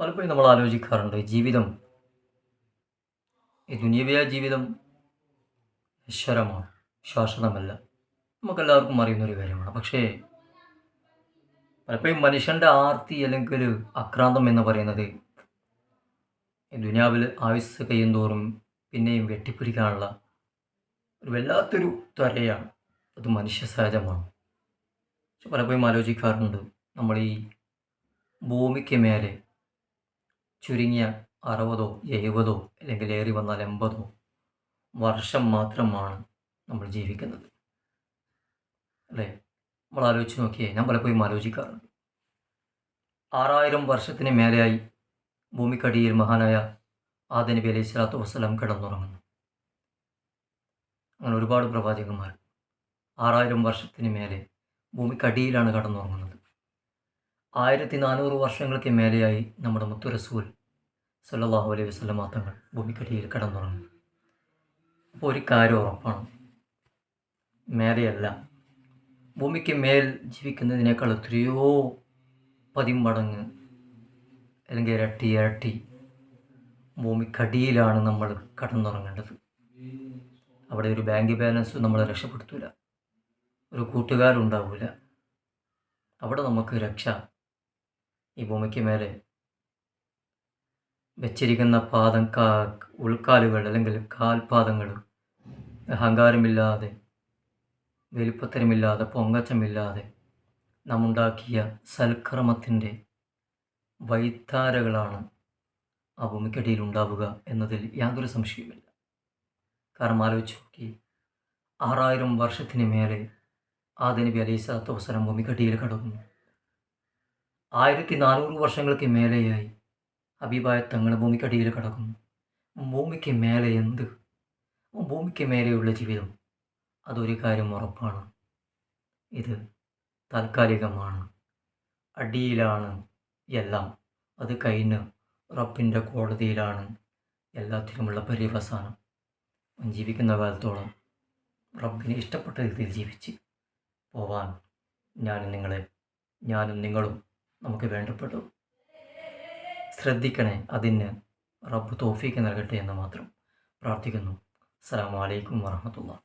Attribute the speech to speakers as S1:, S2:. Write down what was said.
S1: പലപ്പോഴും നമ്മൾ ആലോചിക്കാറുണ്ട് ജീവിതം, ഈ ദുനിയവിയായ ജീവിതം നശ്വരമാണ്, ശാശ്വതമല്ല. നമുക്കെല്ലാവർക്കും അറിയുന്നൊരു കാര്യമാണ്. പക്ഷേ പലപ്പോഴും മനുഷ്യൻ്റെ ആർത്തി അല്ലെങ്കിൽ ആക്രാന്തം എന്ന് പറയുന്നത് ഈ ദുനിയാവിൽ ആയുസ്സ് കഴിയുന്തോറും പിന്നെയും വെട്ടിപ്പിടിക്കാനുള്ള ഒരു വല്ലാത്തൊരു ത്വരയാണ്. അത് മനുഷ്യ സഹജമാണ്. പക്ഷെ പലപ്പോഴും ആലോചിക്കാറുണ്ട്, നമ്മൾ ഈ ഭൂമിക്ക് മേലെ ചുരുങ്ങിയ 60 70 അല്ലെങ്കിൽ ഏറി വന്നാൽ 80 വർഷം മാത്രമാണ് നമ്മൾ ജീവിക്കുന്നത്, അല്ലേ? നമ്മൾ ആലോചിച്ച് നോക്കിയേ, ഞാൻ പലപ്പോഴും ആലോചിക്കാറുണ്ട്. 6000 വർഷത്തിന് മേലെയായി ഭൂമിക്കടിയിൽ മഹാനായ ആദം നബി അലൈഹി സ്വലാത്തു വസ്സലാം കിടന്നുറങ്ങുന്നു. അങ്ങനെ ഒരുപാട് പ്രവാചകന്മാർ 6000 വർഷത്തിന് മേലെ ഭൂമിക്കടിയിലാണ് കടന്നുറങ്ങുന്നത്. 1400 വർഷങ്ങൾക്ക് മേലെയായി നമ്മുടെ മുത്തു റസൂൽ സല്ലല്ലാഹു അലൈഹി വസല്ലമ തങ്ങൾ ഭൂമിക്കടിയിൽ കിടന്നുറങ്ങുന്നു. അപ്പോൾ ഒരു കാര്യം ഉറപ്പാണ്, മേലെയല്ല, ഭൂമിക്ക് മേൽ ജീവിക്കുന്നതിനേക്കാൾ എത്രയോ 10 മടങ്ങ് അല്ലെങ്കിൽ ഇരട്ടി ഇരട്ടി ഭൂമിക്കടിയിലാണ് നമ്മൾ കടന്നുറങ്ങേണ്ടത്. അവിടെ ഒരു ബാങ്ക് ബാലൻസ് നമ്മളെ രക്ഷപ്പെടുത്തൂല, ഒരു കൂട്ടുകാരുണ്ടാവില്ല. അവിടെ നമുക്ക് രക്ഷ ഈ ഭൂമിക്ക് മേലെ വെച്ചിരിക്കുന്ന ഉൾക്കാലുകൾ അല്ലെങ്കിൽ കാൽപാദങ്ങൾ അഹങ്കാരമില്ലാതെ, വലിപ്പത്തരമില്ലാതെ, പൊങ്ങച്ചമില്ലാതെ നാം ഉണ്ടാക്കിയ സൽക്കർമ്മത്തിൻ്റെ വൈത്താരകളാണ് ആ ഭൂമിക്കടിയിൽ ഉണ്ടാവുക എന്നതിൽ യാതൊരു സംശയവുമില്ല. കാരണം ആലോചിച്ച് നോക്കി, 6000 വർഷത്തിന് മേലെ ആദം നബി അലൈഹി സ്വലാത്തു വസ്സലാം ഭൂമിക്കടിയിൽ കടന്നു. 1400 വർഷങ്ങൾക്ക് മേലെയായി ഹബീബായ തങ്ങൾ ഭൂമിക്കടിയിൽ കടക്കുന്നു. ഭൂമിക്ക് മേലെ എന്ത്? ഭൂമിക്ക് മേലെയുള്ള ജീവിതം, അതൊരു കാര്യം ഉറപ്പാണ്, ഇത് താൽക്കാലികമാണ്. അടിയിലാണ് എല്ലാം, അത് കഴിഞ്ഞ് റബ്ബിൻ്റെ കോടതിയിലാണ് എല്ലാത്തിനുമുള്ള പര്യവസാനം. ജീവിക്കുന്ന കാലത്തോളം റബ്ബിന് ഇഷ്ടപ്പെട്ട രീതിയിൽ ജീവിച്ച് പോവാൻ ഞാനും നിങ്ങളും നമുക്ക് വേണ്ടപ്പെട്ടു. ശ്രദ്ധിക്കണേ, അതിന് റബ്ബ് തൗഫീക്ക് നൽകട്ടെ എന്ന് മാത്രം പ്രാർത്ഥിക്കുന്നു. അസ്സലാമു അലൈക്കും വറഹ്മത്തുള്ളാഹി.